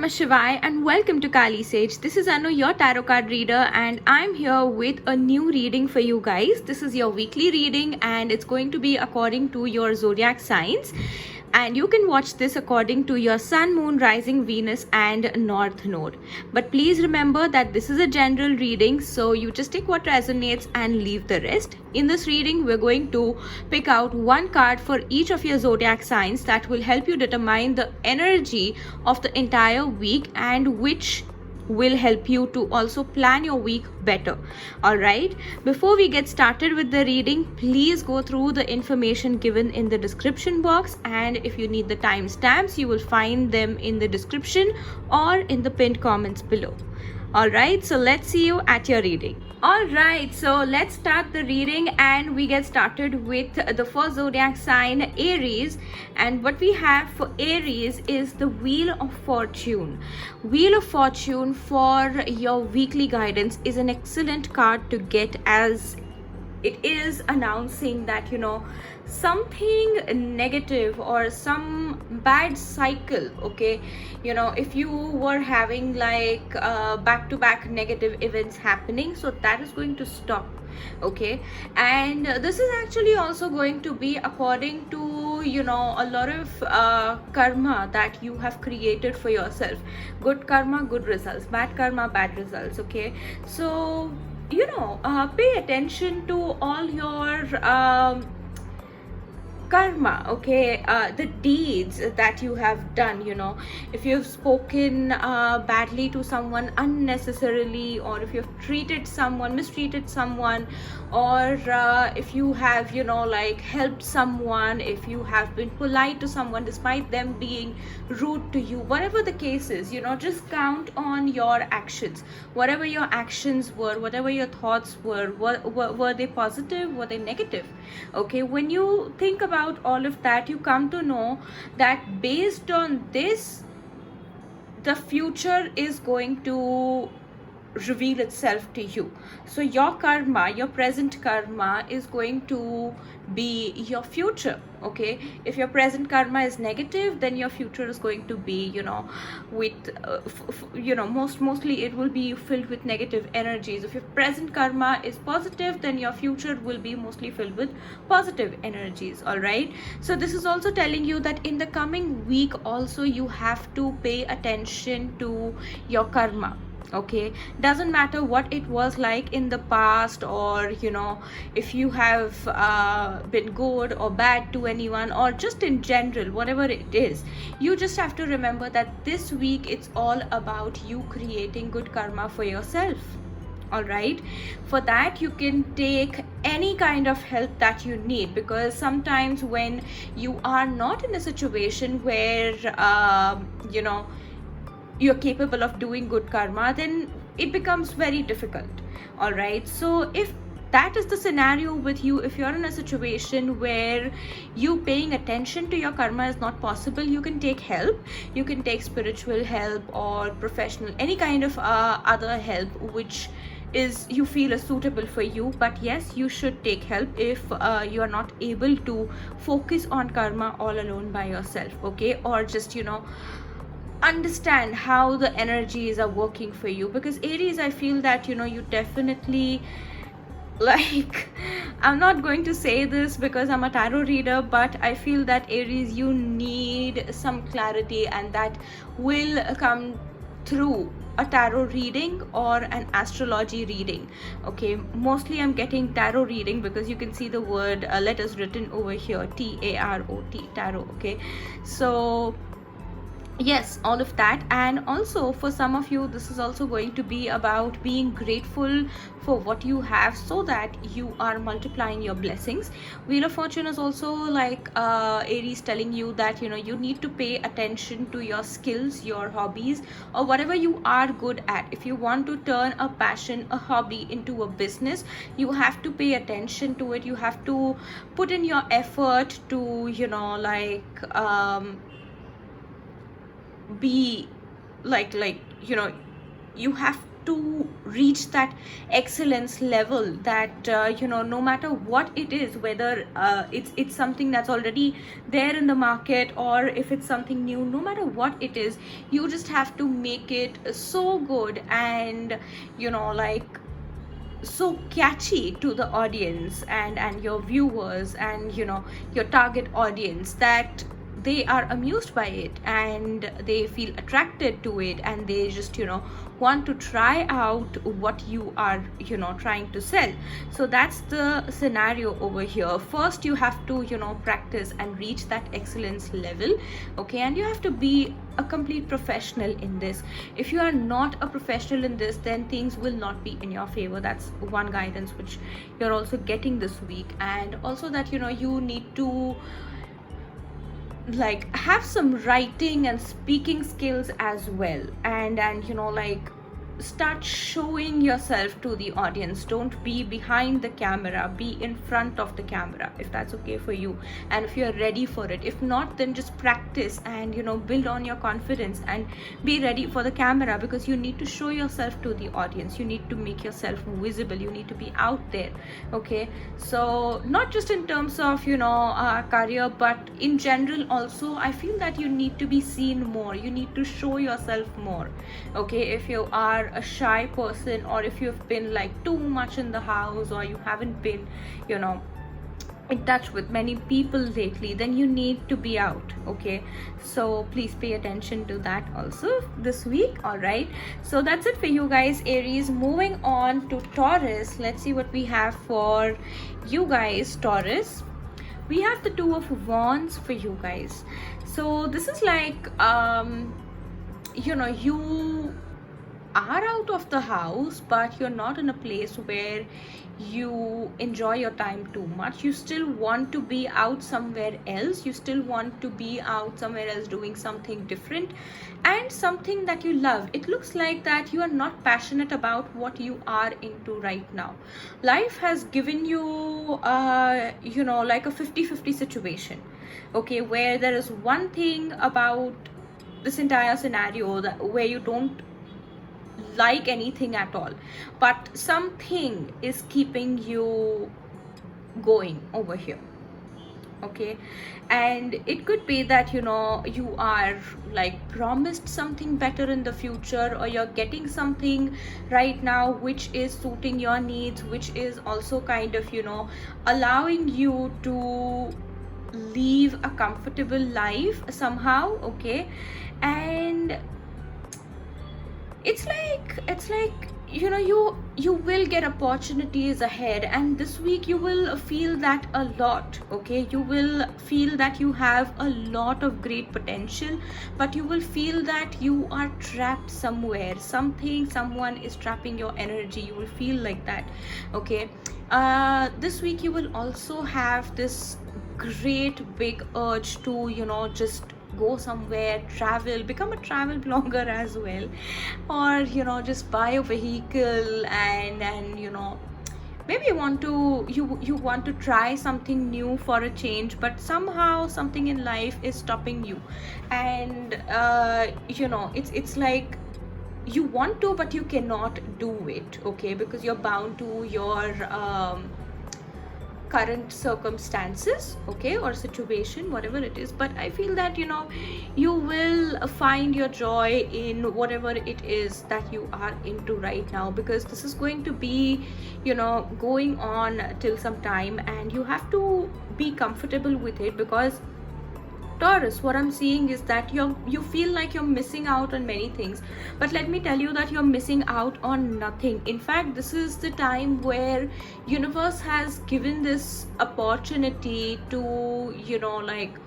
Namah Shivaya and welcome to Kali Sage. This is Anu, your tarot card reader, and I'm here with a new reading for you guys. This is your weekly reading and it's going to be according to your zodiac signs. And you can watch this according to your sun, moon, rising, Venus and north node. But please remember that this is a general reading, so you just take what resonates and leave the rest. In this reading, we're going to pick out one card for each of your zodiac signs that will help you determine the energy of the entire week and which will help you to also plan your week better. All right, before we get started with the reading, please go through the information given in the description box, and if you need the timestamps, you will find them in the description or in the pinned comments below. All right, so let's see you at your reading. All right, so let's start the reading and we get started with the first zodiac sign, Aries. And what we have for Aries is the Wheel of Fortune. Wheel of Fortune for your weekly guidance is an excellent card to get, as it is announcing that something negative or some bad cycle, okay, if you were having like back-to-back negative events happening, so that is going to stop, okay. And this is actually also going to be according to a lot of karma that you have created for yourself. Good karma, good results. Bad karma, bad results, okay. So pay attention to all your karma, okay, the deeds that you have done. If you've spoken badly to someone unnecessarily, or if you've mistreated someone, or if you have like helped someone, if you have been polite to someone despite them being rude to you, whatever the case is, just count on your actions. Whatever your actions were, whatever your thoughts were they positive, were they negative, okay. When you think about all of that, you come to know that based on this, the future is going to reveal itself to you. So your karma, your present karma, is going to be your future, okay. If your present karma is negative, then your future is going to be with mostly it will be filled with negative energies. If your present karma is positive, then your future will be mostly filled with positive energies. All right, so this is also telling you that in the coming week also you have to pay attention to your karma, okay. Doesn't matter what it was like in the past, or if you have been good or bad to anyone, or just in general, whatever it is, you just have to remember that this week it's all about you creating good karma for yourself. All right, for that you can take any kind of help that you need, because sometimes when you are not in a situation where you're capable of doing good karma, then it becomes very difficult. All right, so if that is the scenario with you, if you're in a situation where you paying attention to your karma is not possible, you can take help. You can take spiritual help or professional, any kind of other help which is you feel is suitable for you. But yes, you should take help if you are not able to focus on karma all alone by yourself, okay. Or just understand how the energies are working for you, because Aries, I feel that you definitely, like, I'm not going to say this because I'm a tarot reader, but I feel that Aries, you need some clarity, and that will come through a tarot reading or an astrology reading, okay. Mostly I'm getting tarot reading because you can see the word letters written over here, T-A-R-O-T, tarot, okay. So yes, all of that. And also for some of you, this is also going to be about being grateful for what you have, so that you are multiplying your blessings. Wheel of Fortune is also like Aries telling you that you need to pay attention to your skills, your hobbies, or whatever you are good at. If you want to turn a passion, a hobby into a business, you have to pay attention to it. You have to put in your effort to be like you have to reach that excellence level, that no matter what it is, whether it's something that's already there in the market, or if it's something new, no matter what it is, you just have to make it so good and like so catchy to the audience and your viewers and your target audience, that they are amused by it and they feel attracted to it, and they just want to try out what you are trying to sell. So that's the scenario over here. First you have to practice and reach that excellence level, okay, and you have to be a complete professional in this. If you are not a professional in this, then things will not be in your favor. That's one guidance which you're also getting this week. And also that you need to like have some writing and speaking skills as well, and like start showing yourself to the audience. Don't be behind the camera, be in front of the camera, if that's okay for you and if you're ready for it. If not, then just practice and build on your confidence and be ready for the camera, because you need to show yourself to the audience. You need to make yourself visible, you need to be out there, okay? So not just in terms of career, but in general also, I feel that you need to be seen more, you need to show yourself more, okay? If you are a shy person, or if you've been like too much in the house, or you haven't been in touch with many people lately, then you need to be out, okay? So please pay attention to that also this week. All right, so that's it for you guys, Aries. Moving on to Taurus, let's see what we have for you guys, Taurus. We have the Two of Wands for you guys. So this is like you are out of the house, but you're not in a place where you enjoy your time too much. You still want to be out somewhere else, you still want to be out somewhere else doing something different and something that you love. It looks like that you are not passionate about what you are into right now. Life has given you like a 50-50 situation, okay, where there is one thing about this entire scenario that where you don't like anything at all, but something is keeping you going over here, okay? And it could be that you are like promised something better in the future, or you're getting something right now which is suiting your needs, which is also kind of allowing you to live a comfortable life somehow, okay? And it's like you will get opportunities ahead, and this week you will feel that a lot, okay? You will feel that you have a lot of great potential, but you will feel that you are trapped somewhere. Someone is trapping your energy, you will feel like that, okay? This week you will also have this great big urge to just go somewhere, travel, become a travel blogger as well, or just buy a vehicle, and maybe you want to try something new for a change, but somehow something in life is stopping you. And it's like you want to, but you cannot do it, okay, because you're bound to your current circumstances, okay, or situation, whatever it is. But I feel that you will find your joy in whatever it is that you are into right now, because this is going to be going on till some time, and you have to be comfortable with it. Because Taurus, what I'm seeing is that you feel like you're missing out on many things, but let me tell you that you're missing out on nothing. In fact, this is the time where universe has given this opportunity to like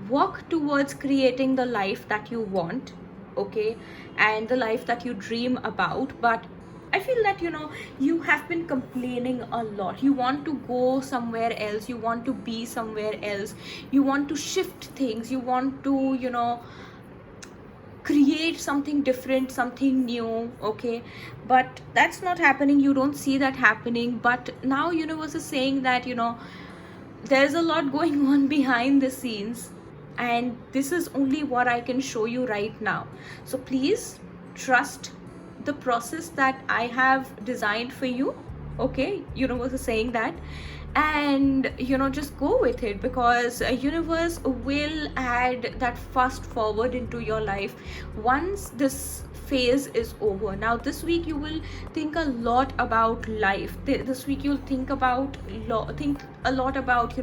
walk towards creating the life that you want, okay, and the life that you dream about. But I feel that you have been complaining a lot. You want to go somewhere else, you want to be somewhere else, you want to shift things, you want to create something different, something new, okay? But that's not happening, you don't see that happening. But now universe is saying that there's a lot going on behind the scenes, and this is only what I can show you right now. So please trust the process that I have designed for you. Okay, universe is saying that, and just go with it, because universe will add that fast forward into your life once this phase is over. Now this week you will think a lot about life. This week you'll think a lot about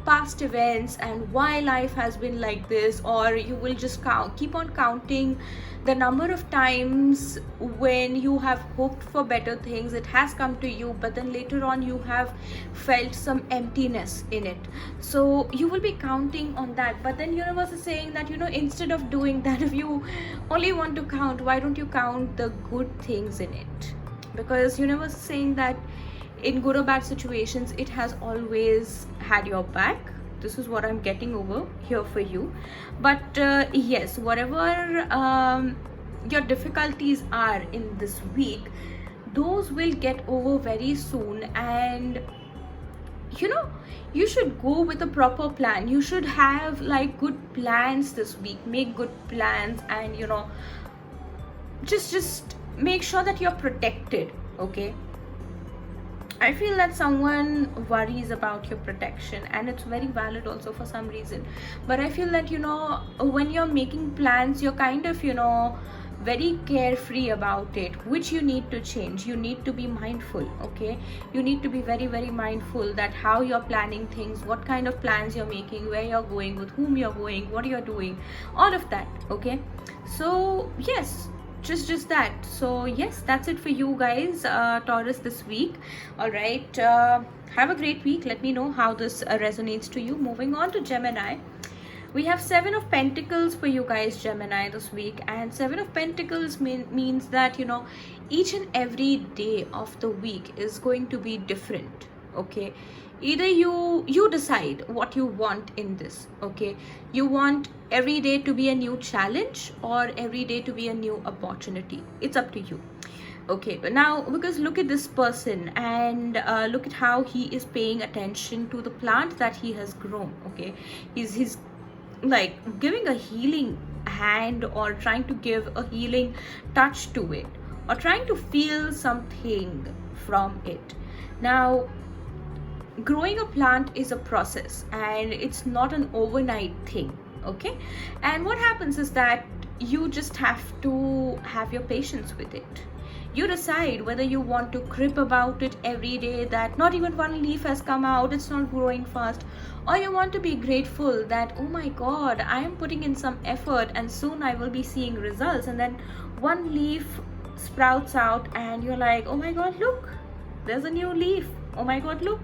past events and why life has been like this, or you will just keep on counting the number of times when you have hoped for better things, it has come to you, but then later on you have felt some emptiness in it. So you will be counting on that. But then universe is saying that instead of doing that, if you only want to count, why don't you count the good things in it? Because universe is saying that in good or bad situations, it has always had your back. This is what I'm getting over here for you. But yes, whatever your difficulties are in this week, those will get over very soon. And you should go with a proper plan. You should have like good plans this week. Make good plans, and just make sure that you're protected. Okay, I feel that someone worries about your protection, and it's very valid also for some reason. But I feel that when you're making plans, you're kind of very carefree about it, which you need to change. You need to be mindful. Okay, you need to be very, very mindful that how you're planning things, what kind of plans you're making, where you're going, with whom you're going, what you're doing, all of that. Okay, so yes, just that. So yes, that's it for you guys, Taurus, this week. All right, have a great week. Let me know how this resonates to you. Moving on to Gemini, we have 7 of Pentacles for you guys, Gemini, this week. And 7 of Pentacles means that each and every day of the week is going to be different. Okay, either you decide what you want in this. Okay, you want every day to be a new challenge, or every day to be a new opportunity. It's up to you. Okay, but now, because look at this person, and look at how he is paying attention to the plant that he has grown. Okay, he's like giving a healing hand, or trying to give a healing touch to it, or trying to feel something from it. Now, growing a plant is a process, and it's not an overnight thing. Okay, and what happens is that you just have to have your patience with it. You decide whether you want to crib about it every day that not even one leaf has come out, it's not growing fast, or you want to be grateful that, oh my god, I am putting in some effort and soon I will be seeing results. And then one leaf sprouts out, and you're like, oh my god, look, there's a new leaf. Oh my god, look,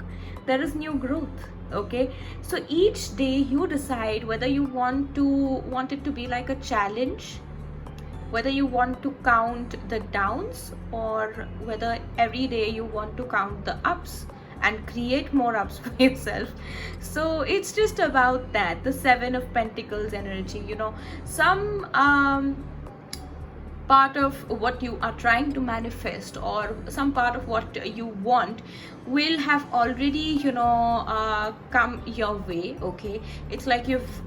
there is new growth. Okay, so each day you decide whether you want it to be like a challenge, whether you want to count the downs, or whether every day you want to count the ups and create more ups for yourself. So it's just about that, the 7 of Pentacles energy. Some part of what you are trying to manifest, or some part of what you want, will have already come your way. Okay, it's like you've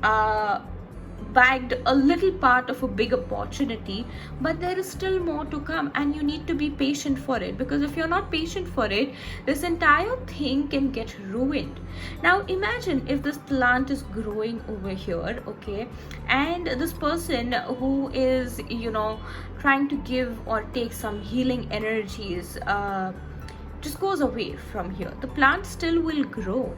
bagged a little part of a big opportunity, but there is still more to come, and you need to be patient for it, because if you're not patient for it, this entire thing can get ruined. Now imagine if this plant is growing over here. Okay, and this person who is trying to give or take some healing energies just goes away from here. The plant still will grow.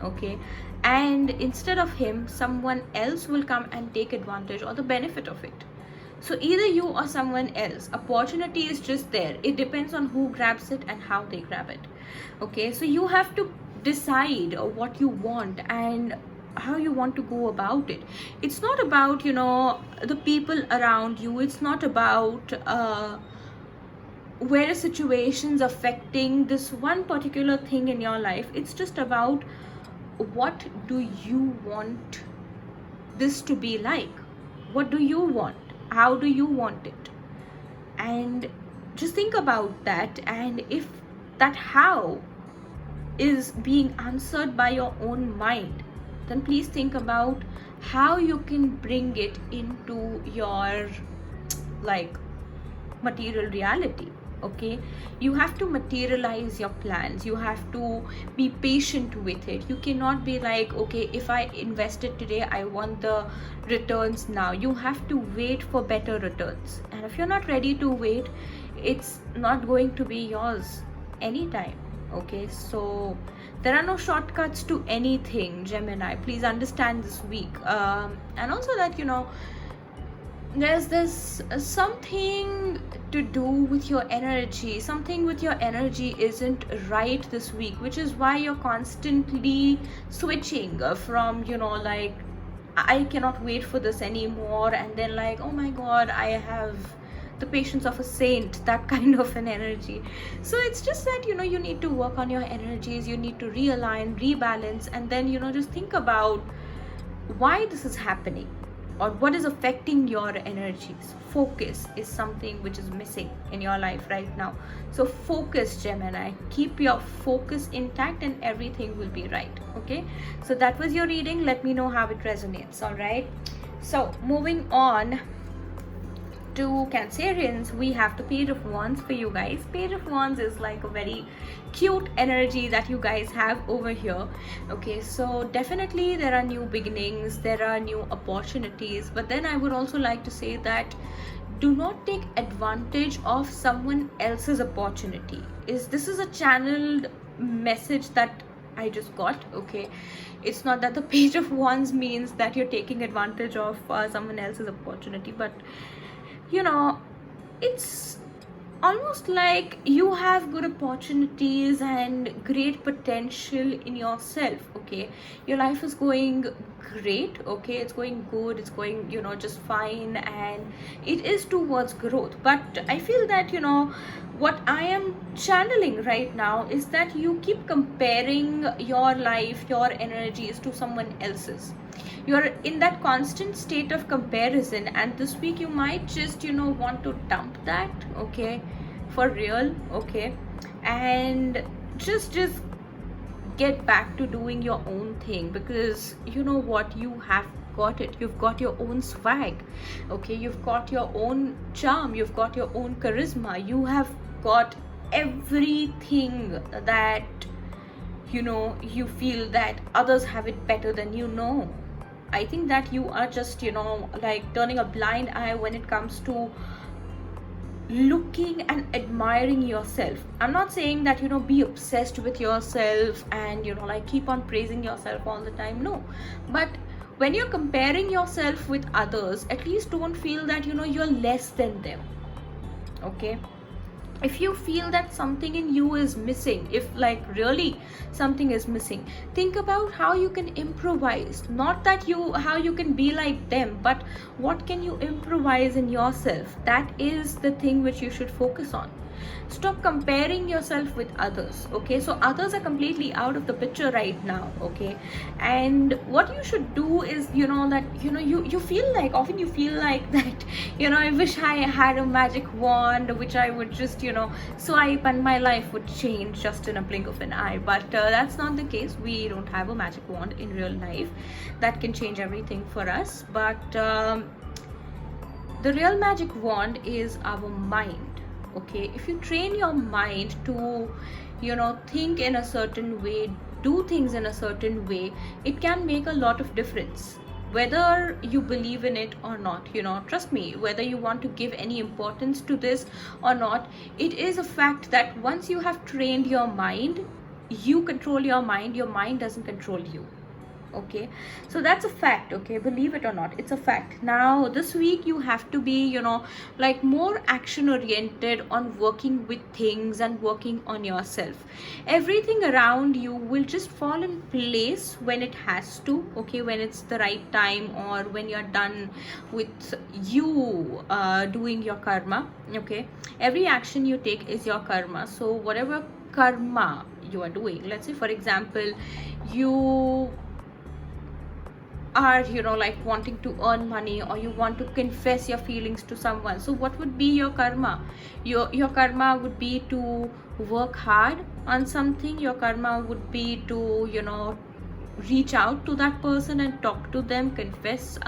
Okay, and instead of him, someone else will come and take advantage or the benefit of it. So either you or someone else, opportunity is just there. It depends on who grabs it and how they grab it. Okay, so you have to decide what you want and how you want to go about it. It's not about the people around you. It's not about where situations affecting this one particular thing in your life. It's just about, what do you want this to be like? What do you want? How do you want it? And just think about that. And if that how is being answered by your own mind, then please think about how you can bring it into your material reality. Okay, you have to materialize your plans, you have to be patient with it. You cannot be like, okay, if I invested today, I want the returns now. You have to wait for better returns, and if you're not ready to wait, it's not going to be yours anytime. Okay, so there are no shortcuts to anything, Gemini. Please understand this week. And also that, there's this something to do with your energy. Something with your energy isn't right this week, which is why you're constantly switching from, like, I cannot wait for this anymore, and then like, oh my god, I have the patience of a saint, that kind of an energy. So it's just that, you need to work on your energies, you need to realign, rebalance, and then, just think about why this is happening or what is affecting your energies. Focus is something which is missing in your life right now. So focus, Gemini. Keep your focus intact and everything will be right. Okay, so that was your reading. Let me know how it resonates. All right, so moving on to Cancerians, we have the Page of Wands for you guys. Page of Wands is like a very cute energy that you guys have over here. Okay, so definitely there are new beginnings, there are new opportunities, but then I would also like to say that do not take advantage of someone else's opportunity. This is a channeled message that I just got. Okay, it's not that the Page of Wands means that you're taking advantage of someone else's opportunity, but it's almost like you have good opportunities and great potential in yourself. Okay, your life is going great. Okay, it's going good, it's going just fine, and it is towards growth. But I feel that what I am channeling right now is that you keep comparing your life, your energies to someone else's. You're in that constant state of comparison, and this week you might just want to dump that. Okay, for real. Okay, and just get back to doing your own thing, because you know what, you have got it. You've got your own swag. Okay, you've got your own charm, you've got your own charisma, you have got everything that you feel that others have it better than I think that you are just like turning a blind eye when it comes to looking and admiring yourself. I'm not saying that be obsessed with yourself and like keep on praising yourself all the time, no, but when you're comparing yourself with others, at least don't feel that you're less than them. Okay, if you feel that something in you is missing, if like really something is missing, think about how you can improvise. Not that how you can be like them, but what can you improvise in yourself. That is the thing which you should focus on. Stop comparing yourself with others. Okay, so others are completely out of the picture right now. Okay, and what you should do is that you feel like, often you feel like that I wish I had a magic wand which I would just swipe and my life would change just in a blink of an eye. But that's not the case. We don't have a magic wand in real life that can change everything for us. But the real magic wand is our mind. Okay, if you train your mind to think in a certain way, do things in a certain way, it can make a lot of difference, whether you believe in it or not. Trust me, whether you want to give any importance to this or not, it is a fact that once you have trained your mind, you control your mind doesn't control you. Okay, so that's a fact. Okay, believe it or not, it's a fact. Now this week you have to be like more action oriented on working with things and working on yourself. Everything around you will just fall in place when it has to. Okay, when it's the right time, or when you're done with you doing your karma. Okay, every action you take is your karma. So whatever karma you are doing, let's say for example you are like wanting to earn money, or you want to confess your feelings to someone, so what would be your karma? Your karma would be to work hard on something. Your karma would be to reach out to that person and talk to them, confess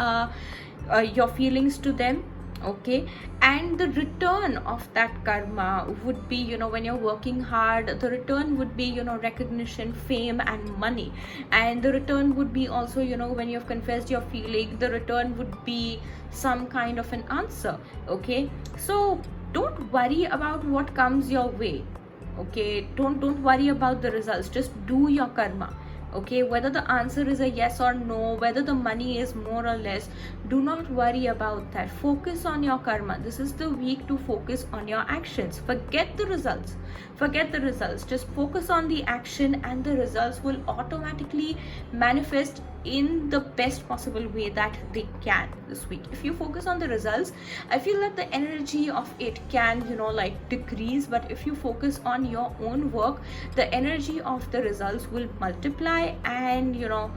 your feelings to them. okay, and the return of that karma would be, you know, when you're working hard, the return would be, you know, recognition, fame and money. And the return would be also, you know, when you've confessed your feeling, the return would be some kind of an answer. Okay, so don't worry about what comes your way. Okay, don't worry about the results, just do your karma. Okay, whether the answer is a yes or no, whether the money is more or less, do not worry about that. Focus on your karma. This is the week to focus on your actions. Forget the results, just focus on the action, and the results will automatically manifest in the best possible way that they can this week. If you focus on the results, I feel that the energy of it can, you know, like decrease, but if you focus on your own work, the energy of the results will multiply, and you know,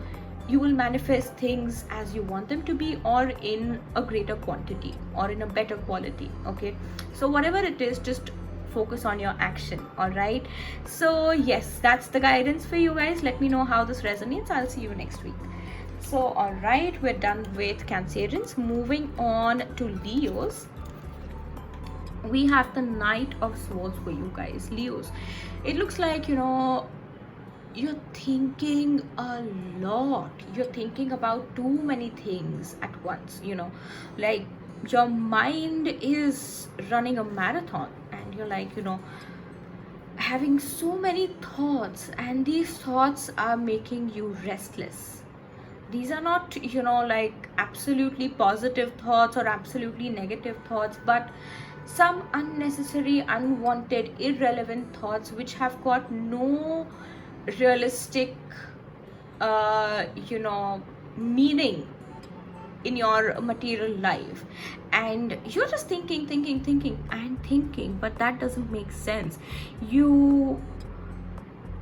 you will manifest things as you want them to be, or in a greater quantity, or in a better quality. Okay, so whatever it is, just focus on your action. All right, so yes, that's the guidance for you guys. Let me know how this resonates. I'll see you next week. So all right, we're done with Cancerians. Moving on to Leos, we have the Knight of Swords for you guys. Leos, it looks like, you know, you're thinking a lot, you're thinking about too many things at once, you know, like your mind is running a marathon, and you're like, you know, having so many thoughts, and these thoughts are making you restless. These are not, you know, like absolutely positive thoughts or absolutely negative thoughts, but some unnecessary, unwanted, irrelevant thoughts which have got no realistic you know, meaning in your material life, and you're just thinking and thinking, but that doesn't make sense. You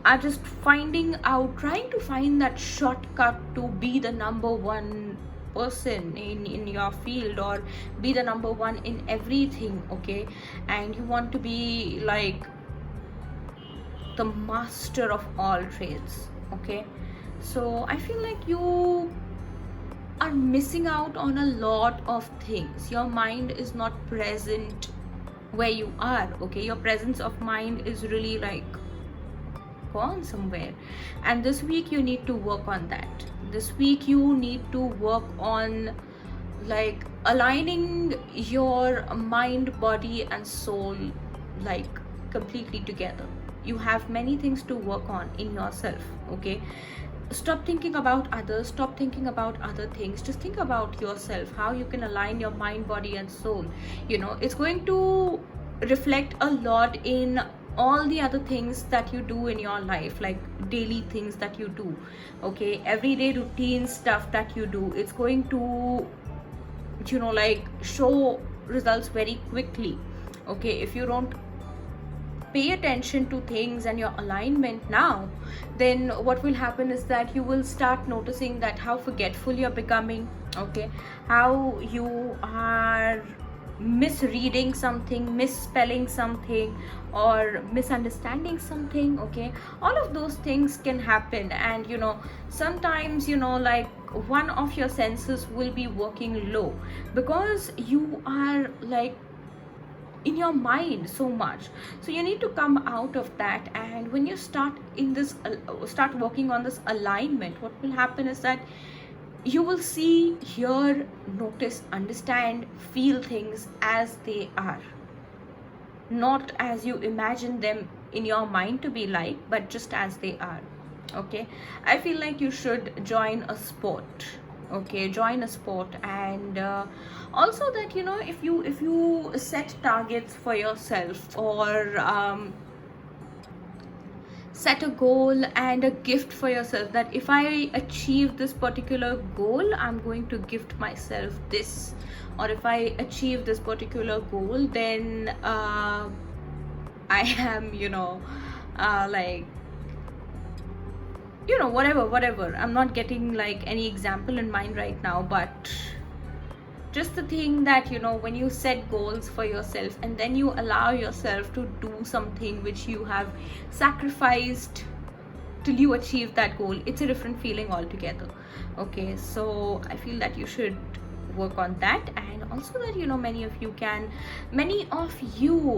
are just trying to find that shortcut to be the number one person in your field, or be the number one in everything. Okay, and you want to be like the master of all trades. Okay, so I feel like you are missing out on a lot of things. Your mind is not present where you are. Okay, your presence of mind is really like gone somewhere, and this week you need to work on that. This week you need to work on like aligning your mind, body and soul like completely together. You have many things to work on in yourself. Okay, stop thinking about others, stop thinking about other things, just think about yourself, how you can align your mind, body and soul. You know, it's going to reflect a lot in all the other things that you do in your life, like daily things that you do. Okay, everyday routine stuff that you do, it's going to, you know, like show results very quickly. Okay, if you don't pay attention to things and your alignment now, then what will happen is that you will start noticing that how forgetful you're becoming. Okay, how you are misreading something, misspelling something, or misunderstanding something. Okay, all of those things can happen, and you know, sometimes, you know, like one of your senses will be working low because you are like in your mind so much. So you need to come out of that, and when you start start working on this alignment, what will happen is that you will see, hear, notice, understand, feel things as they are, not as you imagine them in your mind to be like, but just as they are. Okay, I feel like you should join a sport. Okay, join a sport, and also that, you know, if you set targets for yourself, or set a goal and a gift for yourself, that if I achieve this particular goal, I'm going to gift myself this, or if I achieve this particular goal, then I am, you know, like, you know, whatever. I'm not getting like any example in mind right now, but just the thing that, you know, when you set goals for yourself and then you allow yourself to do something which you have sacrificed till you achieve that goal, it's a different feeling altogether. Okay, so I feel that you should work on that. And also that, you know, many of you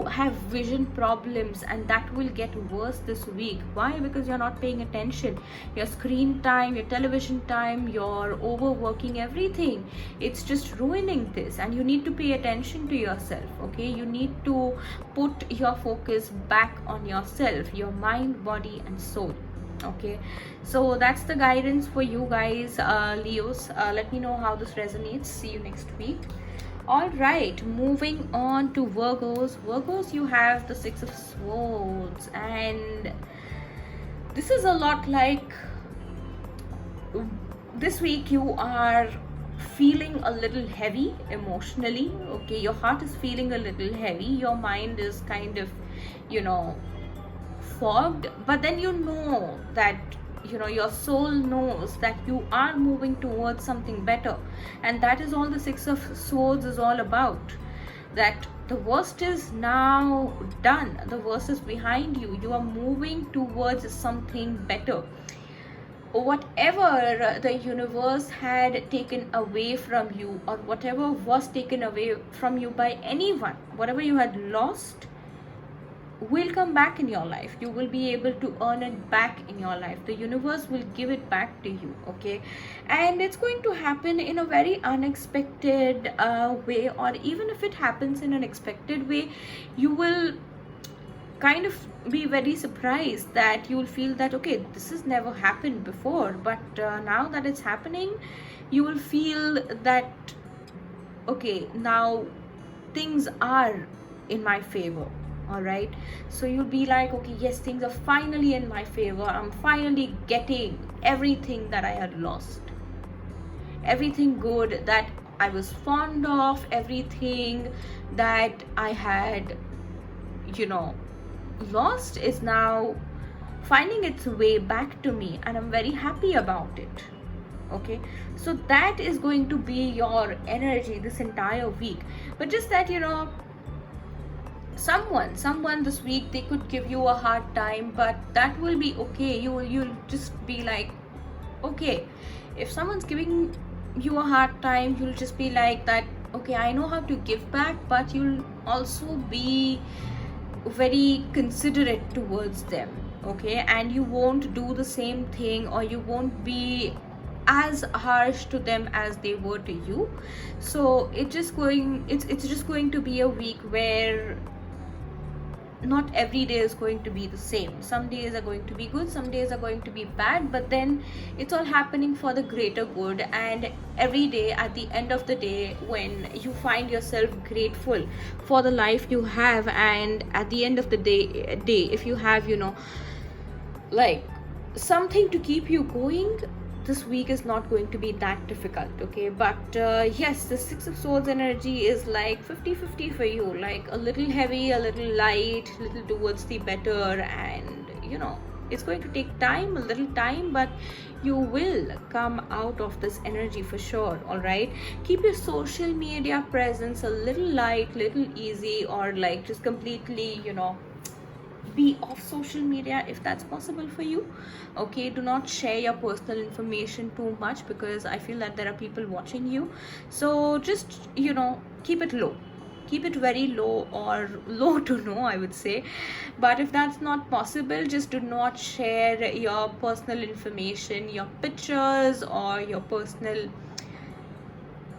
have vision problems, and that will get worse this week. Why? Because you're not paying attention. Your screen time, your television time, you're overworking everything. It's just ruining this, and you need to pay attention to yourself. Okay, you need to put your focus back on yourself, your mind, body and soul. Okay, so that's the guidance for you guys, Leos. Let me know how this resonates. See you next week. All right, moving on to Virgos, you have the Six of Swords, and this is a lot like this week you are feeling a little heavy emotionally. Okay, your heart is feeling a little heavy, your mind is kind of, you know, fogged, but then you know that, you know, your soul knows that you are moving towards something better, and that is all the Six of Swords is all about. That the worst is now done, the worst is behind you, you are moving towards something better. Whatever the universe had taken away from you, or whatever was taken away from you by anyone, whatever you had lost will come back in your life. You will be able to earn it back in your life. The universe will give it back to you. Okay, and it's going to happen in a very unexpected way, or even if it happens in an expected way, you will kind of be very surprised that you will feel that, okay, this has never happened before, but now that it's happening, you will feel that, okay, now things are in my favor. All right, so you'll be like, okay, yes, things are finally in my favor. I'm finally getting everything that I had lost, everything good that I was fond of, everything that I had, you know, lost is now finding its way back to me, and I'm very happy about it. Okay, so that is going to be your energy this entire week. But just that, you know, someone this week, they could give you a hard time, but that will be okay. You'll just be like, okay, if someone's giving you a hard time, you'll just be like that, okay, I know how to give back, but you'll also be very considerate towards them. Okay, and you won't do the same thing, or you won't be as harsh to them as they were to you. So it's just going to be a week where not every day is going to be the same. Some days are going to be good, some days are going to be bad, but then it's all happening for the greater good. And every day, at the end of the day, when you find yourself grateful for the life you have, and at the end of the day, if you have, you know, like something to keep you going, this week is not going to be that difficult. Okay, but yes, the Six of Swords energy is like 50-50 for you, like a little heavy, a little light, little towards the better. And you know, it's going to take time, a little time, but you will come out of this energy for sure. All right, keep your social media presence a little light, little easy, or like just completely, you know, be off social media if that's possible for you. Okay, do not share your personal information too much, because I feel that there are people watching you. So just, you know, keep it low, keep it very low, or low to no, I would say. But if that's not possible, just do not share your personal information, your pictures, or your personal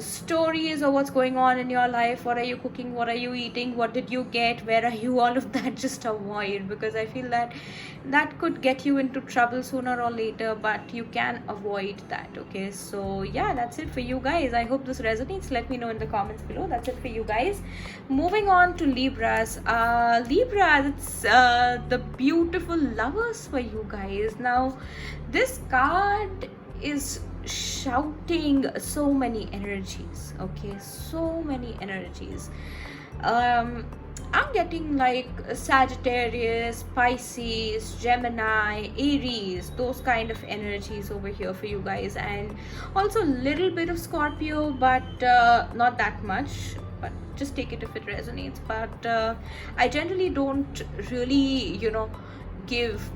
stories, or what's going on in your life. What are you cooking, what are you eating, what did you get, where are you, all of that just avoid, because I feel that that could get you into trouble sooner or later, but you can avoid that. Okay, so yeah, that's it for you guys. I hope this resonates. Let me know in the comments below. That's it for you guys. Moving on to Libras. It's the beautiful Lovers for you guys. Now this card is shouting so many energies. Okay, so many energies. I'm getting like Sagittarius, Pisces, Gemini, Aries, those kind of energies over here for you guys, and also a little bit of Scorpio, but not that much. But just take it if it resonates. But I generally don't really, you know, give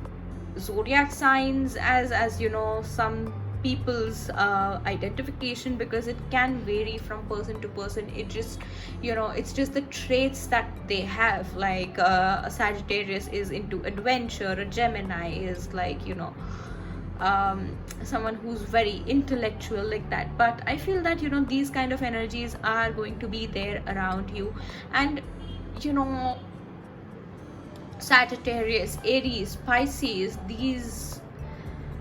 zodiac signs as you know, some people's identification, because it can vary from person to person. It just, it's just the traits that they have. Like a Sagittarius is into adventure, a Gemini is like, someone who's very intellectual, like that. But I feel that, these kind of energies are going to be there around you. And Sagittarius, Aries, Pisces, these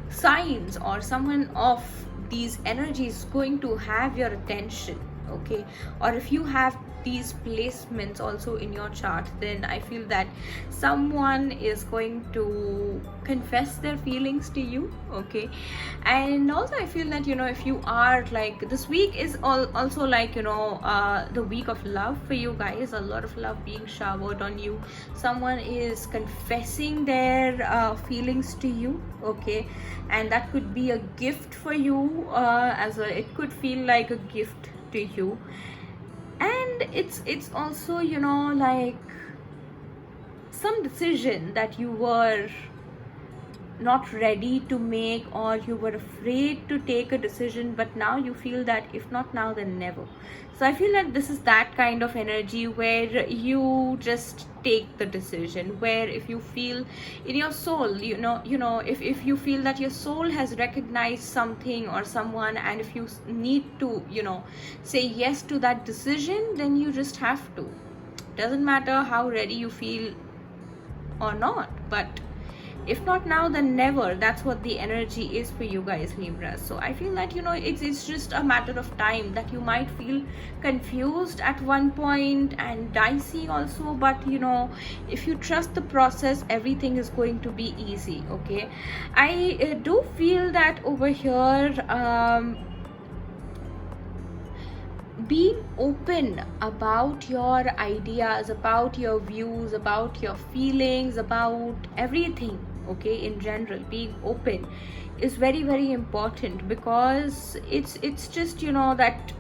signs or someone of these energies is going to have your attention, okay? Or if you have these placements also in your chart, then I feel that someone is going to confess their feelings to you, okay? And also I feel that, if you are like, this week is also like, the week of love for you guys. A lot of love being showered on you. Someone is confessing their feelings to you, okay? And that could be a gift for you as well. It could feel like a gift to you. And it's also, like some decision that you were not ready to make, or you were afraid to take a decision, but now you feel that if not now, then never. So I feel that this is that kind of energy where you just take the decision, where if you feel in your soul, if you feel that your soul has recognized something or someone, and if you need to, say yes to that decision, then you just have to. Doesn't matter how ready you feel or not, but if not now, then never. That's what the energy is for you guys, Libra. So I feel that, it's just a matter of time that you might feel confused at one point and dicey also, but if you trust the process, everything is going to be easy, okay? I do feel that over here, being open about your ideas, about your views, about your feelings, about everything, okay, in general, being open is very, very important, because it's just, that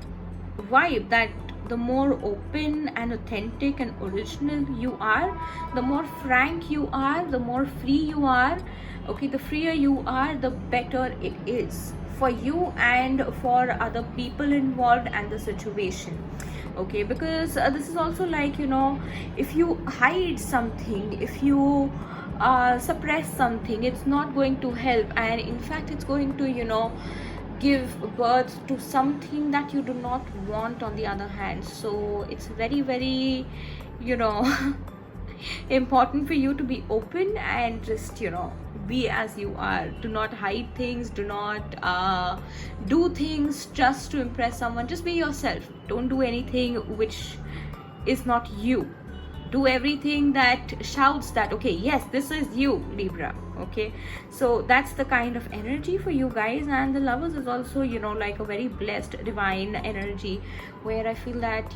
vibe that the more open and authentic and original you are, the more frank you are, the more free you are, okay? The freer you are, the better it is for you and for other people involved and the situation, okay? Because this is also like, if you hide something, if you suppress something, it's not going to help, and in fact it's going to give birth to something that you do not want on the other hand. So it's very, very important for you to be open and just be as you are. Do not hide things, do not do things just to impress someone. Just be yourself. Don't do anything which is not you. Do everything that shouts that, okay, yes, this is you, Libra, okay? So that's the kind of energy for you guys. And the Lovers is also, like a very blessed divine energy, where I feel that,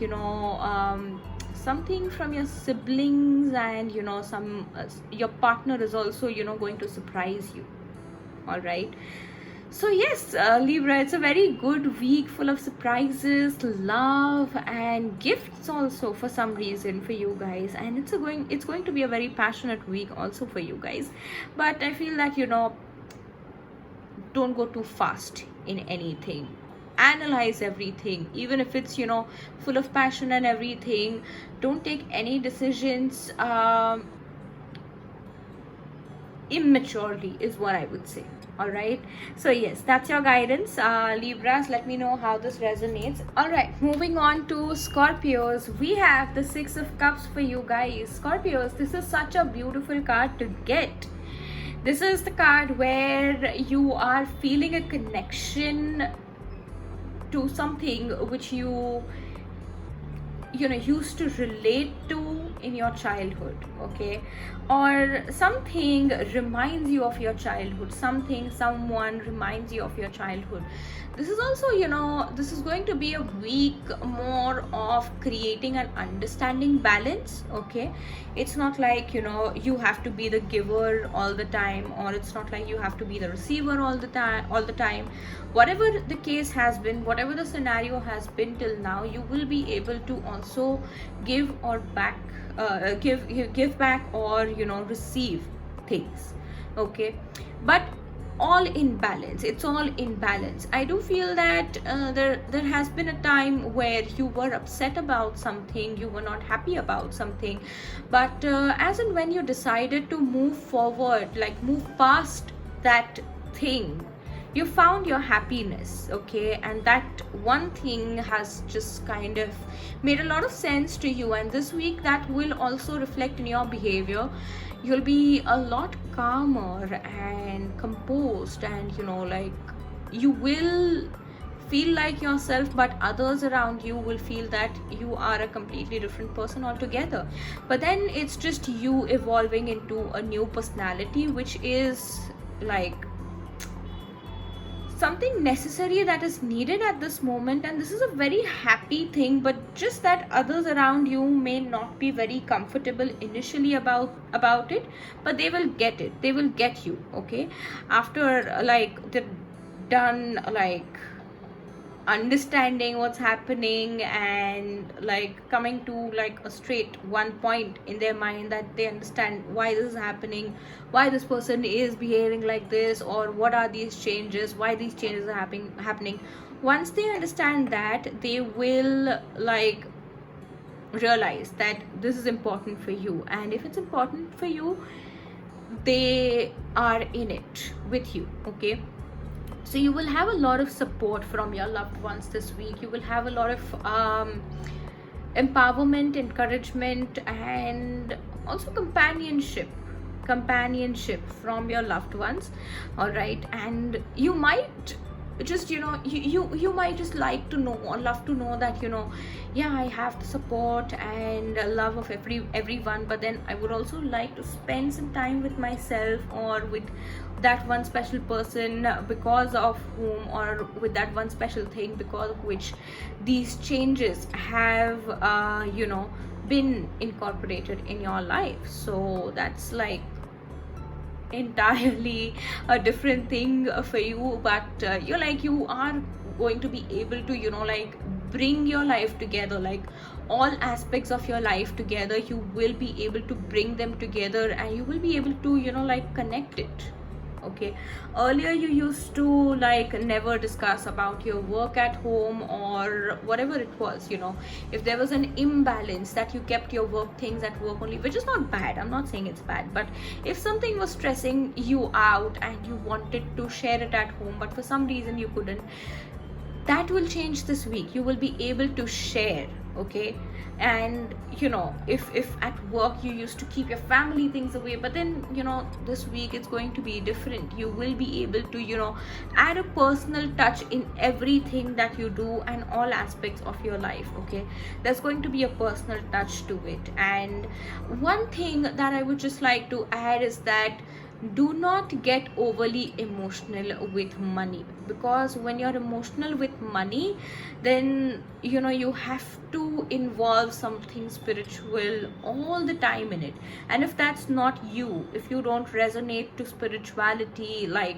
something from your siblings and your partner is also going to surprise you. All right, so yes, Libra, it's a very good week full of surprises, love and gifts also for some reason for you guys. And it's going to be a very passionate week also for you guys. But I feel that don't go too fast in anything. Analyze everything, even if it's full of passion and everything. Don't take any decisions immaturely is what I would say. All right, so yes, that's your guidance, Libras. Let me know how this resonates. All right, moving on to Scorpios, we have the Six of Cups for you guys. Scorpios, this is such a beautiful card to get. This is the card where you are feeling a connection to something which you used to relate to in your childhood, okay? Or something reminds you of your childhood, someone reminds you of your childhood. This is also this is going to be a week more of creating an understanding balance, okay? It's not like you have to be the giver all the time, or it's not like you have to be the receiver all the time. Whatever the case has been, whatever the scenario has been till now, you will be able to also give or back give back or receive things, okay? But all in balance. It's all in balance. I do feel that there has been a time where you were upset about something, you were not happy about something, but as and when you decided to move forward, like move past that thing, you found your happiness, okay? And that one thing has just kind of made a lot of sense to you, and this week that will also reflect in your behavior. You'll be a lot calmer and composed, and like you will feel like yourself, but others around you will feel that you are a completely different person altogether. But then it's just you evolving into a new personality, which is like something necessary that is needed at this moment, and this is a very happy thing. But just that others around you may not be very comfortable initially about it, but they will get it, they will get you, okay? After like they're done like understanding what's happening and like coming to like a straight one point in their mind, that they understand why this is happening, why this person is behaving like this, or what are these changes, why these changes are happening. Once they understand that, they will like realize that this is important for you, and if it's important for you, they are in it with you, okay? So you will have a lot of support from your loved ones this week. You will have a lot of empowerment, encouragement, and also companionship from your loved ones. All right, and you might just you might just like to know or love to know that yeah, I have the support and love of everyone, but then I would also like to spend some time with myself, or with that one special person because of whom, or with that one special thing because of which these changes have been incorporated in your life. So that's like entirely a different thing for you, but you are going to be able to like bring your life together, like all aspects of your life together. You will be able to bring them together, and you will be able to like connect it, okay? Earlier you used to like never discuss about your work at home or whatever it was. If there was an imbalance, that you kept your work things at work only, which is not bad, I'm not saying it's bad, but if something was stressing you out and you wanted to share it at home, but for some reason you couldn't, that will change this week. You will be able to share, okay? And if at work you used to keep your family things away, but then this week it's going to be different. You will be able to add a personal touch in everything that you do and all aspects of your life, okay? There's going to be a personal touch to it. And one thing that I would just like to add is that do not get overly emotional with money, because when you're emotional with money, then you have to involve something spiritual all the time in it. And if that's not you, if you don't resonate to spirituality like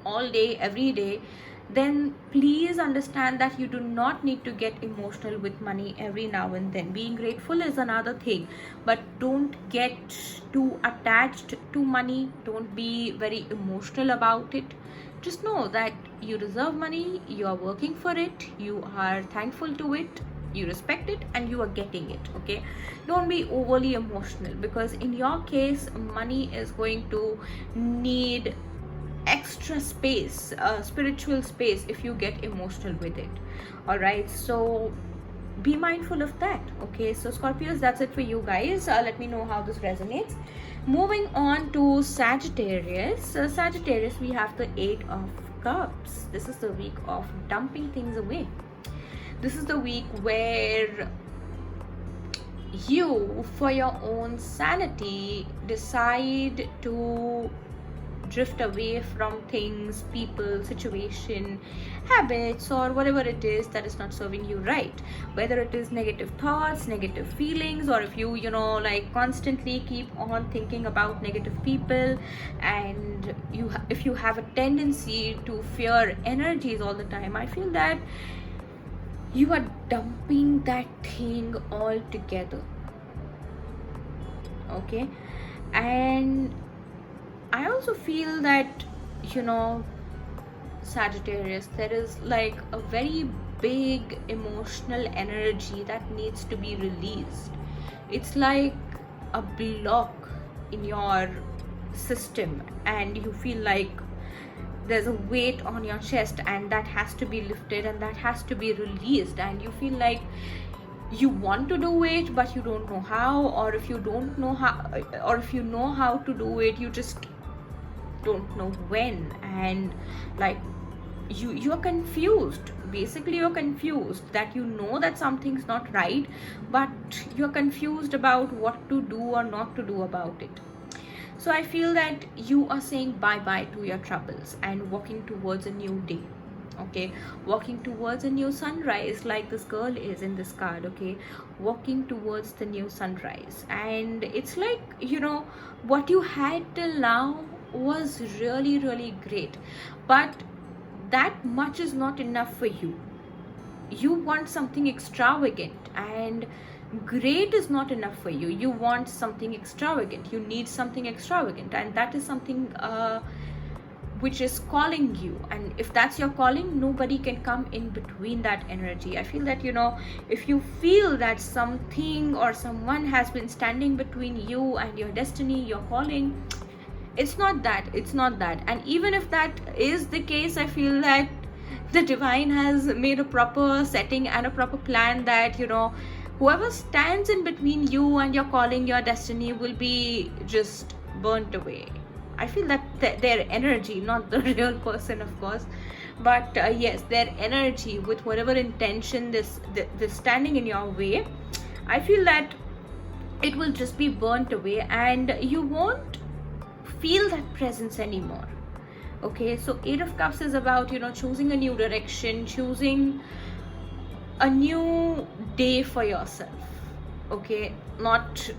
all day every day, then please understand that you do not need to get emotional with money every now and then. Being grateful is another thing, but don't get too attached to money. Don't be very emotional about it. Just know that you deserve money, you are working for it, you are thankful to it, you respect it, and you are getting it, okay? Don't be overly emotional, because in your case money is going to need extra space, spiritual space, if you get emotional with it. All right, so be mindful of that, okay? So Scorpios, that's it for you guys. Let me know how this resonates. Moving on to Sagittarius. Sagittarius, we have the 8 of Cups. This is the week of dumping things away. This is the week where you, for your own sanity, decide to drift away from things, people, situation, habits, or whatever it is that is not serving you right. Whether it is negative thoughts, negative feelings, or if you like constantly keep on thinking about negative people, and if you have a tendency to fear energies all the time, I feel that you are dumping that thing all together, okay? And I also feel that you know, Sagittarius, there is like a very big emotional energy that needs to be released. It's like a block in your system, and you feel like there's a weight on your chest, and that has to be lifted and that has to be released, and you feel like you want to do it but you don't know how, or if you don't know how, or if you know how to do it, you just don't know when. And like you're confused. Basically you're confused, that you know that something's not right, but you're confused about what to do or not to do about it. So I feel that you are saying bye bye to your troubles and walking towards a new day. Okay, walking towards a new sunrise, like this girl is in this card. Okay, walking towards the new sunrise, and it's like, you know, what you had till now was really really great, but that much is not enough for you. You want something extravagant, and great is not enough for you. You want something extravagant, you need something extravagant, and that is something which is calling you. And if that's your calling, nobody can come in between that energy. I feel that, you know, if you feel that something or someone has been standing between you and your destiny, your calling, it's not that. And even if that is the case, I feel that the divine has made a proper setting and a proper plan that, you know, whoever stands in between you and your calling, your destiny, will be just burnt away. I feel that their energy, not the real person of course, but yes, their energy, with whatever intention this standing in your way, I feel that it will just be burnt away, and you won't feel that presence anymore. Okay, so Eight of Cups is about, you know, choosing a new direction, choosing a new day for yourself. Okay, not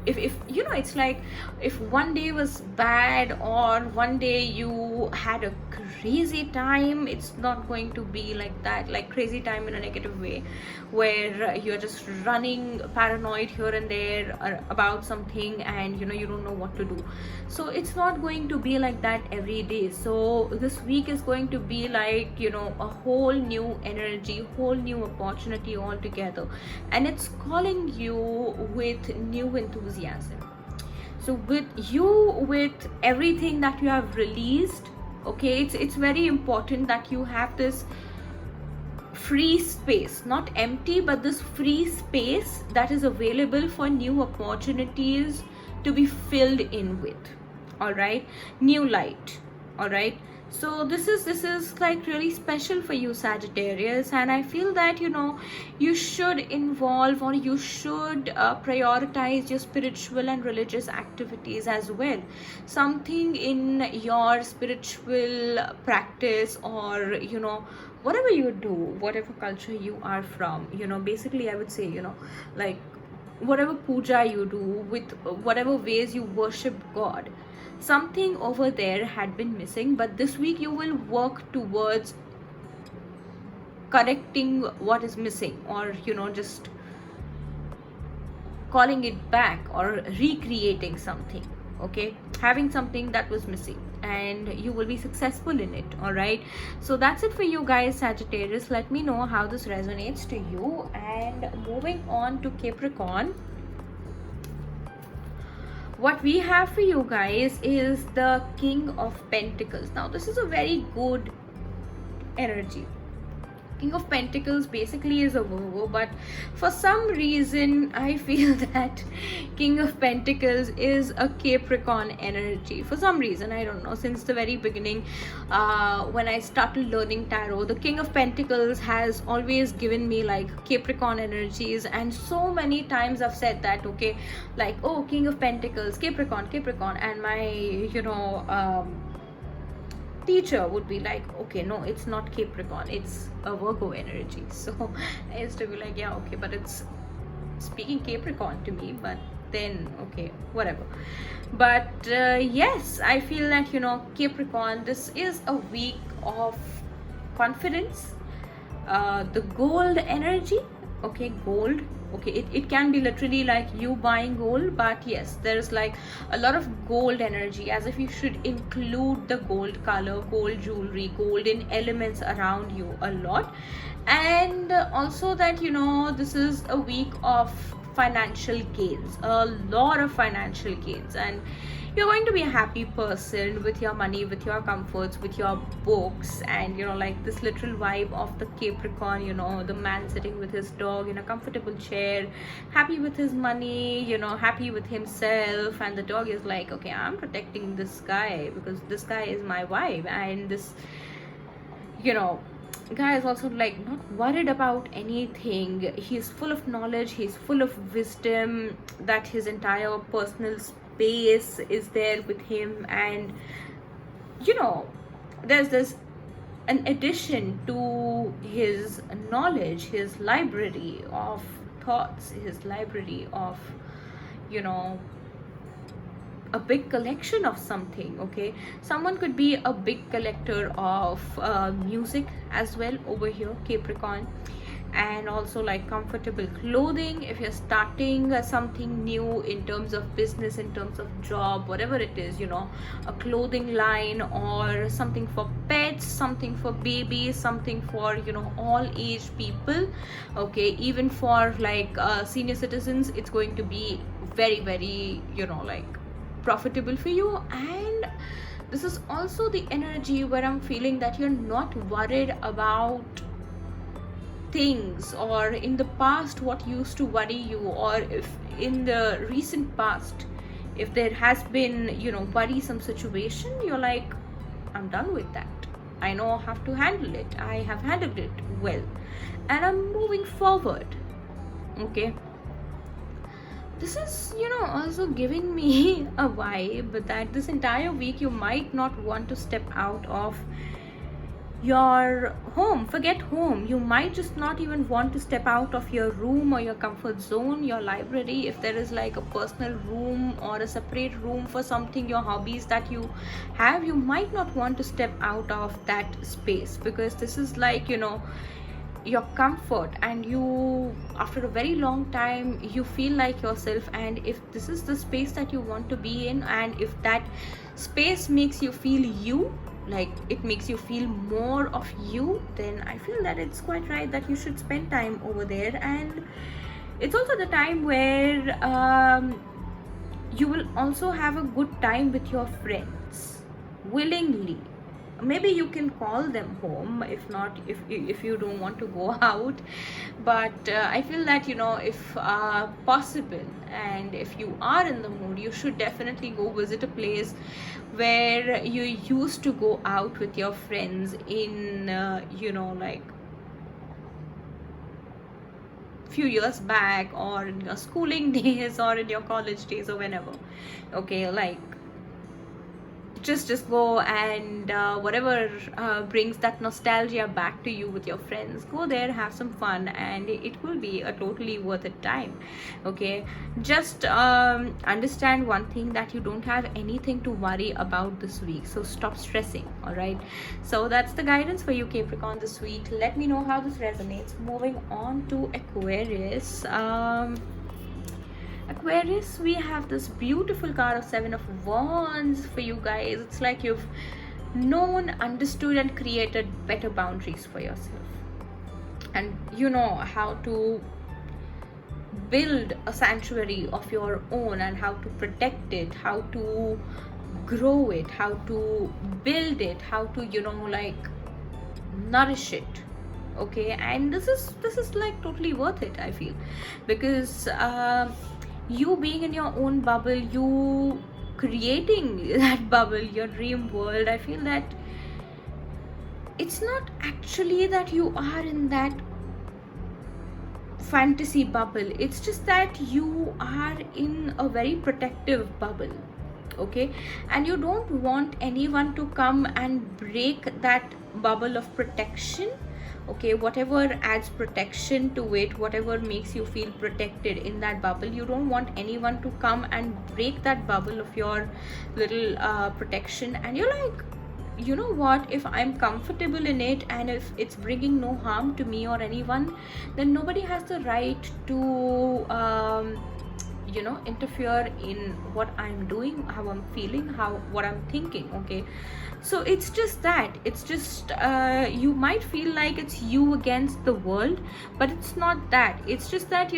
if you know, it's like if one day was bad or one day you had a crazy time, it's not going to be like that, like crazy time in a negative way, where you're just running paranoid here and there about something, and you know, you don't know what to do. So it's not going to be like that every day. So this week is going to be like, you know, a whole new energy, whole new opportunity altogether, and it's calling you with new enthusiasm. So with everything that you have released, okay, it's very important that you have this free space, not empty, but this free space that is available for new opportunities to be filled in with. All right, new light. All right, so this is like really special for you, Sagittarius, and I feel that, you know, you should involve, or you should prioritize your spiritual and religious activities as well. Something in your spiritual practice, or you know, whatever you do, whatever culture you are from, you know, basically I would say, you know, like whatever puja you do, with whatever ways you worship God, something over there had been missing, but this week you will work towards correcting what is missing, or you know, just calling it back or recreating something. Okay, having something that was missing, and you will be successful in it. All right, so that's it for you guys, Sagittarius. Let me know how this resonates to you. And moving on to Capricorn, what we have for you guys is the King of Pentacles. Now this is a very good energy. King of Pentacles basically is a Virgo, but for some reason I feel that King of Pentacles is a Capricorn energy. For some reason, I don't know, since the very beginning, when I started learning tarot, the King of Pentacles has always given me like Capricorn energies, and so many times I've said that, okay, like, oh, King of Pentacles, Capricorn, and my, you know, teacher would be like, okay, no, it's not Capricorn, it's a Virgo energy. So I used to be like, yeah, okay, but it's speaking Capricorn to me, but then okay, whatever. But yes, I feel that, you know, Capricorn, this is a week of confidence, the gold energy. Okay, gold, Okay, it can be literally like you buying gold, but yes, there's like a lot of gold energy, as if you should include the gold color, gold jewelry, golden elements around you a lot. And also that, you know, this is a week of financial gains, a lot of financial gains, and you're going to be a happy person with your money, with your comforts, with your books. And you know, like this literal vibe of the Capricorn, you know, the man sitting with his dog in a comfortable chair, happy with his money, you know, happy with himself, and the dog is like, okay, I'm protecting this guy because this guy is my vibe. And this, you know, guy is also like not worried about anything. He's full of knowledge, he's full of wisdom, that his entire personal space is there with him. And you know, there's this an addition to his knowledge, his library of thoughts, his library of, you know, a big collection of something. Okay, someone could be a big collector of music as well over here, Capricorn. And also like comfortable clothing, if you're starting something new in terms of business, in terms of job, whatever it is, you know, a clothing line, or something for pets, something for babies, something for, you know, all age people. Okay, even for like senior citizens, it's going to be very, very, you know, like profitable for you. And this is also the energy where I'm feeling that you're not worried about things, or in the past what used to worry you, or if in the recent past if there has been, you know, worrisome situation, you're like, I'm done with that, I know how to handle it, I have handled it well, and I'm moving forward. Okay, this is, you know, also giving me a vibe that this entire week you might not want to step out of your home. Forget home, you might just not even want to step out of your room or your comfort zone, your library. If there is like a personal room or a separate room for something, your hobbies that you have, you might not want to step out of that space, because this is like, you know, your comfort, and you, after a very long time, you feel like yourself. And if this is the space that you want to be in, and if that space makes you feel you, like it makes you feel more of you, then I feel that it's quite right that you should spend time over there. And it's also the time where you will also have a good time with your friends willingly. Maybe you can call them home, if not, if you don't want to go out. But I feel that, you know, if possible, and if you are in the mood, you should definitely go visit a place where you used to go out with your friends in you know, like few years back, or in your schooling days, or in your college days, or whenever. Okay, like just go, and whatever brings that nostalgia back to you with your friends, go there, have some fun, and it will be a totally worth it time. Okay, just understand one thing, that you don't have anything to worry about this week, so stop stressing. All right, so that's the guidance for you, Capricorn, this week. Let me know how this resonates. Moving on to Aquarius. Aquarius, we have this beautiful card of Seven of Wands for you guys. It's like you've known, understood, and created better boundaries for yourself, and you know how to build a sanctuary of your own, and how to protect it, how to grow it, how to build it, how to, you know, like nourish it. Okay, and this is like totally worth it, I feel, because you being in your own bubble, you creating that bubble, your dream world, I feel that it's not actually that you are in that fantasy bubble, it's just that you are in a very protective bubble. Okay, and you don't want anyone to come and break that bubble of protection. Okay, whatever adds protection to it, whatever makes you feel protected in that bubble, you don't want anyone to come and break that bubble of your little protection. And you're like you know what, if I'm comfortable in it and if it's bringing no harm to me or anyone, then nobody has the right to interfere in what I'm doing, how I'm feeling, what I'm thinking. Okay, so it's just that, it's just you might feel like it's you against the world, but it's not that. It's just that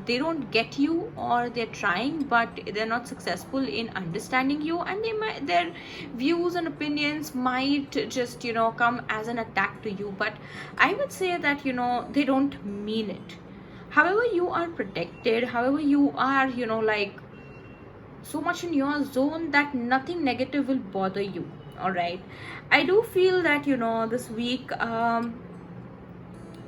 they don't get you, or they're trying but they're not successful in understanding you, and their views and opinions might just come as an attack to you. But I would say that they don't mean it. However, you are protected, however you are like so much in your zone that nothing negative will bother you. All right, I do feel that this week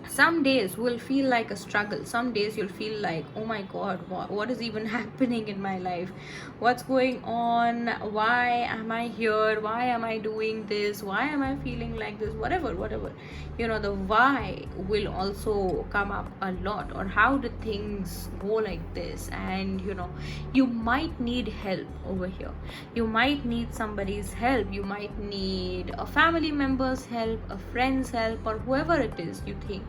some days will feel like a struggle. Some days you'll feel like, oh my god, what is even happening in my life? What's going on? Why am I here? Why am I doing this? Why am I feeling like this? Whatever the why will also come up a lot, or how did things go like this. And you might need help over here. You might need somebody's help. You might need a family member's help, a friend's help, or whoever it is you think.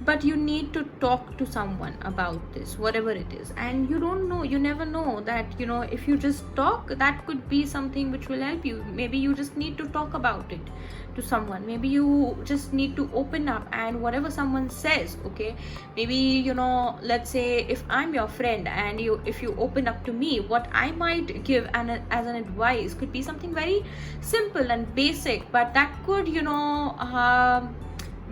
But you need to talk to someone about this, whatever it is. And you never know that if you just talk, that could be something which will help you. Maybe you just need to talk about it to someone. Maybe you just need to open up, and whatever someone says, okay, maybe let's say if I'm your friend, and if you open up to me, what I might give as an advice could be something very simple and basic, but that could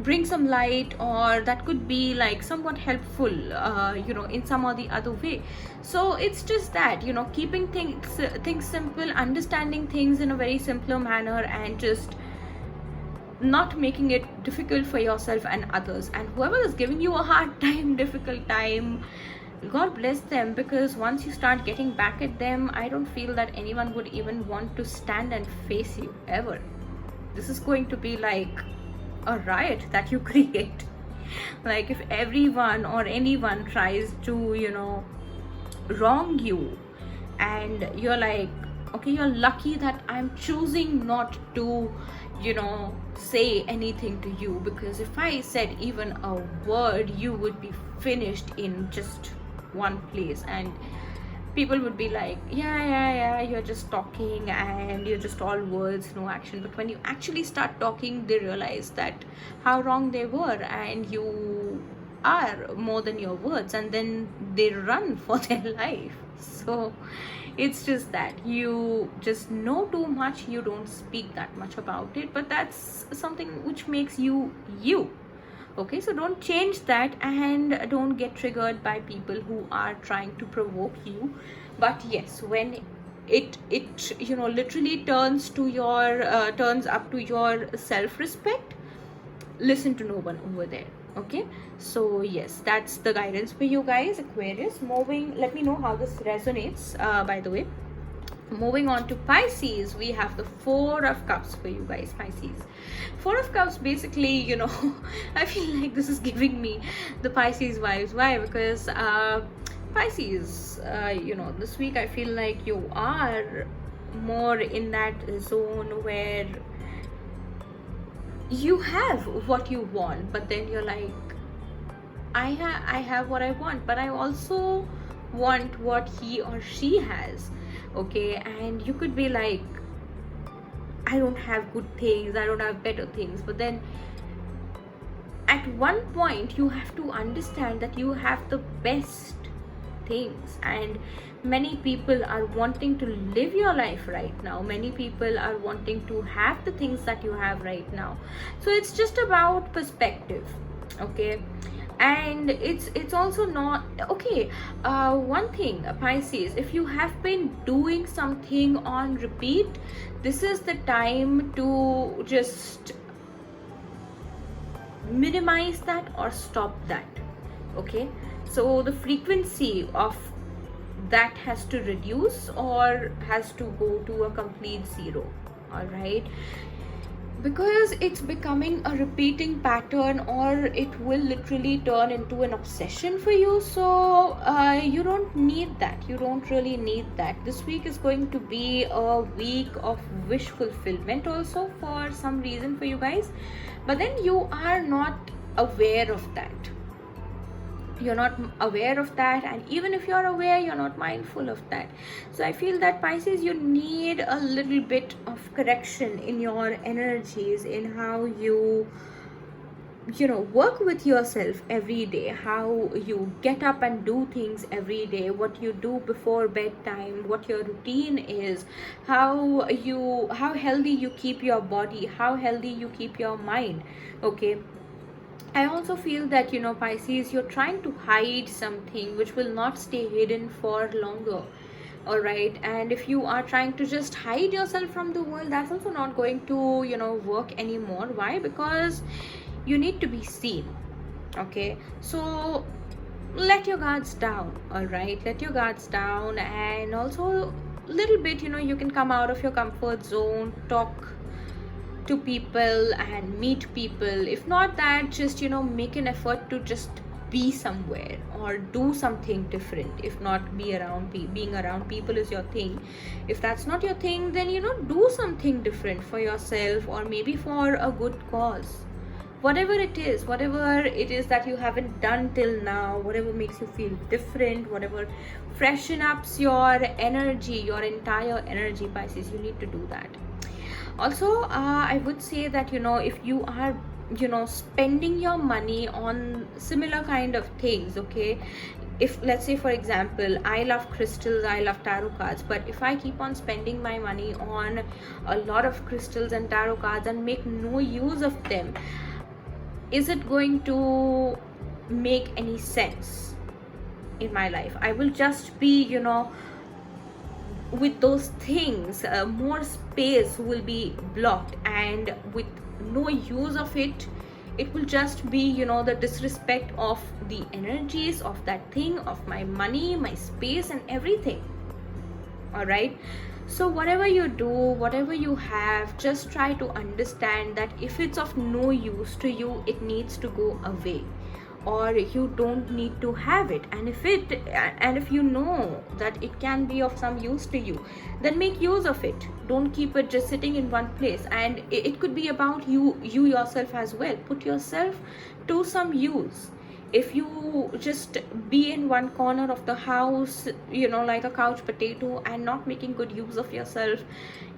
bring some light, or that could be like somewhat helpful in some or the other way. So it's just that keeping things simple, understanding things in a very simpler manner, and just not making it difficult for yourself and others. And whoever is giving you a hard time, difficult time, God bless them, because once you start getting back at them, I don't feel that anyone would even want to stand and face you ever. This is going to be like a riot that you create. Like if everyone or anyone tries to wrong you, and you're like, okay, you're lucky that I'm choosing not to say anything to you, because if I said even a word, you would be finished in just one place. And people would be like, yeah, you're just talking and you're just all words, no action. But when you actually start talking, they realize that how wrong they were, and you are more than your words, and then they run for their life. So it's just that you just know too much, you don't speak that much about it, but that's something which makes you. Okay, so don't change that, and don't get triggered by people who are trying to provoke you. But yes, when it literally turns up to your self-respect, listen to no one over there. Okay, so yes, that's the guidance for you guys, Aquarius. Let me know how this resonates, by the way. Moving on to Pisces, we have the Four of Cups for you guys, Pisces. Four of Cups, basically, I feel like this is giving me the Pisces vibes. Why? Because Pisces, this week I feel like you are more in that zone where you have what you want, but then you're like, I have what I want, but I also want what he or she has. Okay, and you could be like, I don't have good things, I don't have better things, but then at one point you have to understand that you have the best things, and many people are wanting to live your life right now. Many people are wanting to have the things that you have right now. So it's just about perspective. Okay, and it's also not okay. One thing, Pisces, if you have been doing something on repeat, this is the time to just minimize that or stop that. Okay, so the frequency of that has to reduce or has to go to a complete zero. All right, because it's becoming a repeating pattern, or it will literally turn into an obsession for you. So you don't need that. You don't really need that. This week is going to be a week of wish fulfillment also for some reason for you guys, but then you are not aware of that. You're not aware of that, and even if you're aware, you're not mindful of that. So I feel that Pisces, you need a little bit of correction in your energies, in how you work with yourself every day, how you get up and do things every day, what you do before bedtime, what your routine is, how healthy you keep your body, how healthy you keep your mind. Okay, I also feel that, Pisces, you're trying to hide something which will not stay hidden for longer. All right, and if you are trying to just hide yourself from the world, that's also not going to, work anymore. Why? Because you need to be seen. Okay, so let your guards down. All right, let your guards down, and also a little bit, you can come out of your comfort zone, talk to people and meet people. If not that, just make an effort to just be somewhere or do something different. If not being around people is your thing, if that's not your thing, then do something different for yourself, or maybe for a good cause. Whatever it is that you haven't done till now, whatever makes you feel different, whatever freshen ups your energy, your entire energy, Pisces, you need to do that. Also, I would say that, if you are, spending your money on similar kind of things, okay, if let's say, for example, I love crystals, I love tarot cards, but if I keep on spending my money on a lot of crystals and tarot cards and make no use of them, is it going to make any sense in my life? I will just be, with those things, more space will be blocked, and with no use of it, it will just be, the disrespect of the energies of that thing, of my money, my space, and everything. All right, so whatever you do, whatever you have, just try to understand that if it's of no use to you, it needs to go away, or you don't need to have it. And if you know that it can be of some use to you, then make use of it. Don't keep it just sitting in one place. And it could be about you yourself as well. Put yourself to some use. If you just be in one corner of the house, like a couch potato, and not making good use of yourself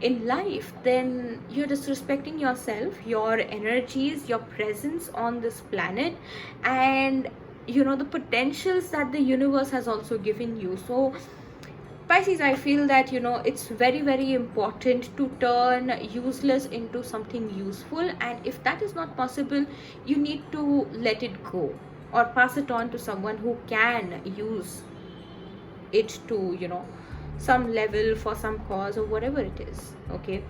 in life, then you're disrespecting yourself, your energies, your presence on this planet, and the potentials that the universe has also given you. So Pisces, I feel that it's very, very important to turn useless into something useful, and if that is not possible, you need to let it go, or pass it on to someone who can use it to, some level, for some cause, or whatever it is. Okay,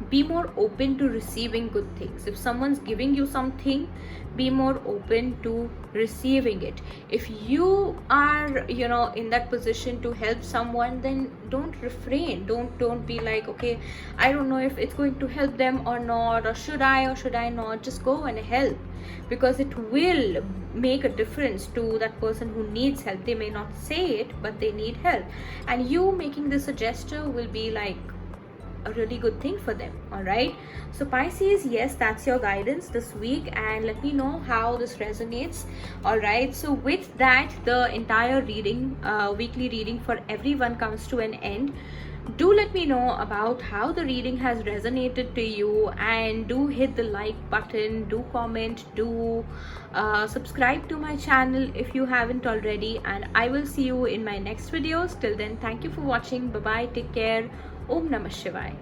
be more open to receiving good things. If someone's giving you something, be more open to receiving it. If you are, in that position to help someone, then don't refrain. Don't be like, okay, I don't know if it's going to help them or not, or should I not. Just go and help, because it will make a difference to that person who needs help. They may not say it, but they need help, and you making this a gesture will be like a really good thing for them. All right, so Pisces, yes, that's your guidance this week, and let me know how this resonates. All right, so with that, the entire reading, weekly reading for everyone, comes to an end. Do let me know about how the reading has resonated to you, and do hit the like button, do comment, do subscribe to my channel if you haven't already, and I will see you in my next videos. Till then, thank you for watching. Bye bye, take care. Om Namah Shivaya.